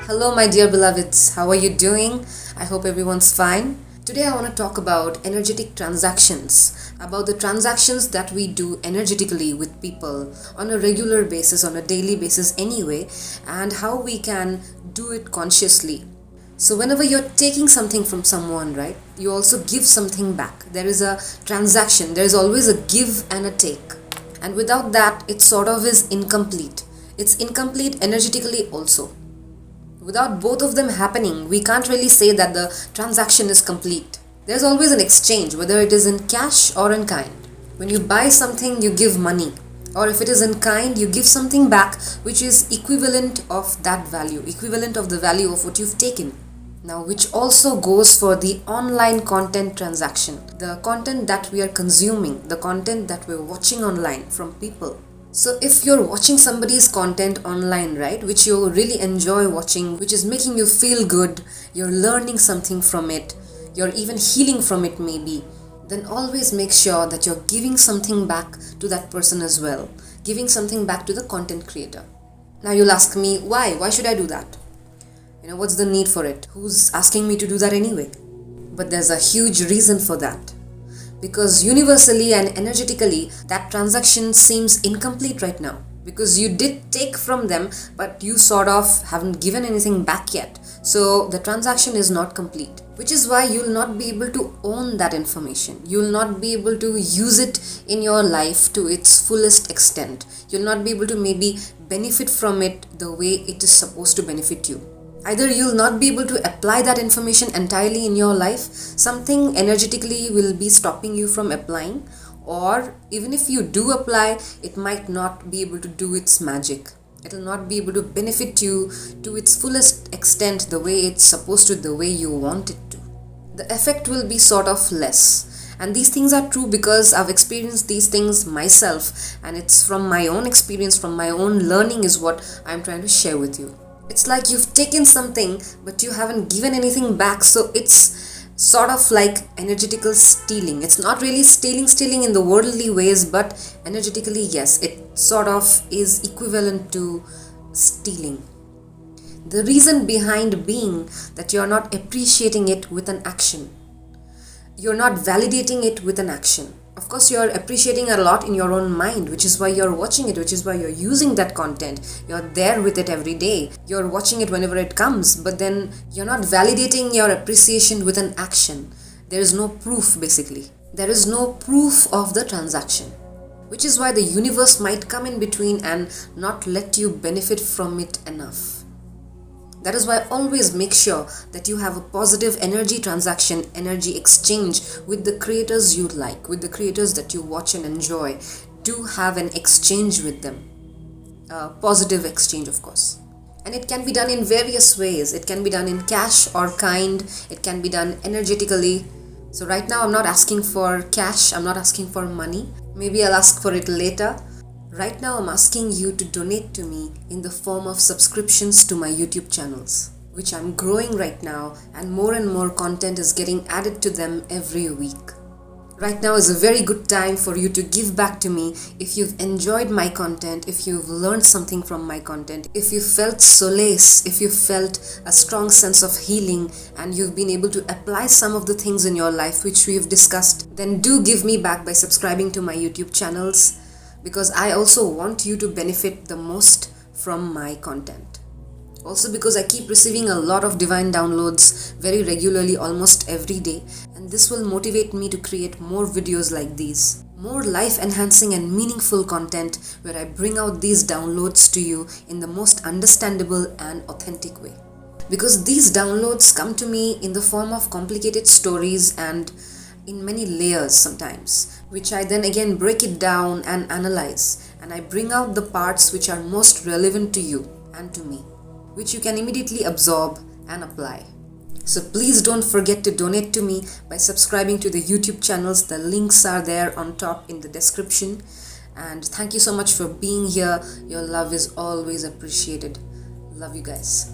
Hello, my dear beloveds. How are you doing? I hope everyone's fine. Today, I want to talk about energetic transactions, about the transactions that we do energetically with people on a regular basis, on a daily basis anyway, and how we can do it consciously. So whenever you're taking something from someone, right, you also give something back. There is a transaction, there is always a give and a take. And without that, it sort of is incomplete. It's incomplete energetically also. Without both of them happening, we can't really say that the transaction is complete. There's always an exchange, whether it is in cash or in kind. When you buy something, you give money. Or if it is in kind, you give something back which is equivalent of that value, equivalent of the value of what you've taken. Now, which also goes for the online content transaction, the content that we are consuming, the content that we're watching online from people. So if you're watching somebody's content online, right, which you really enjoy watching, which is making you feel good, you're learning something from it, you're even healing from it maybe, then always make sure that you're giving something back to that person as well, giving something back to the content creator. Now you'll ask me, why? Why should I do that? What's the need for it? Who's asking me to do that anyway? But there's a huge reason for that. Because universally and energetically, that transaction seems incomplete right now. Because you did take from them, but you sort of haven't given anything back yet. So the transaction is not complete. Which is why you'll not be able to own that information. You'll not be able to use it in your life to its fullest extent. You'll not be able to maybe benefit from it the way it is supposed to benefit you. Either you'll not be able to apply that information entirely in your life, something energetically will be stopping you from applying, or even if you do apply, it might not be able to do its magic. It will not be able to benefit you to its fullest extent the way it's supposed to, the way you want it to. The effect will be sort of less. And these things are true because I've experienced these things myself, and it's from my own experience, from my own learning is what I'm trying to share with you. It's like you've taken something, but you haven't given anything back, so it's sort of like energetical stealing. It's not really stealing in the worldly ways, but energetically, yes, it sort of is equivalent to stealing. The reason behind being that you're not appreciating it with an action. You're not validating it with an action. Of course, you're appreciating a lot in your own mind, which is why you're watching it, which is why you're using that content. You're there with it every day. You're watching it whenever it comes, but then you're not validating your appreciation with an action. There is no proof, basically. There is no proof of the transaction, which is why the universe might come in between and not let you benefit from it enough. That is why always make sure that you have a positive energy transaction, energy exchange with the creators you like, with the creators that you watch and enjoy. Do have an exchange with them. A positive exchange, of course. And it can be done in various ways. It can be done in cash or kind. It can be done energetically. So right now I'm not asking for cash. I'm not asking for money. Maybe I'll ask for it later. Right now I'm asking you to donate to me in the form of subscriptions to my YouTube channels, which I'm growing right now, and more content is getting added to them every week. Right now is a very good time for you to give back to me if you've enjoyed my content, if you've learned something from my content, if you felt solace, if you felt a strong sense of healing and you've been able to apply some of the things in your life which we've discussed, then do give me back by subscribing to my YouTube channels. Because I also want you to benefit the most from my content. Also because I keep receiving a lot of divine downloads very regularly, almost every day. And this will motivate me to create more videos like these. More life-enhancing and meaningful content where I bring out these downloads to you in the most understandable and authentic way. Because these downloads come to me in the form of complicated stories and in many layers sometimes, which I then again break it down and analyze, and I bring out the parts which are most relevant to you and to me, which you can immediately absorb and apply. So please don't forget to donate to me by subscribing to the YouTube channels. The links are there on top in the description. And thank you so much for being here. Your love is always appreciated. Love you guys.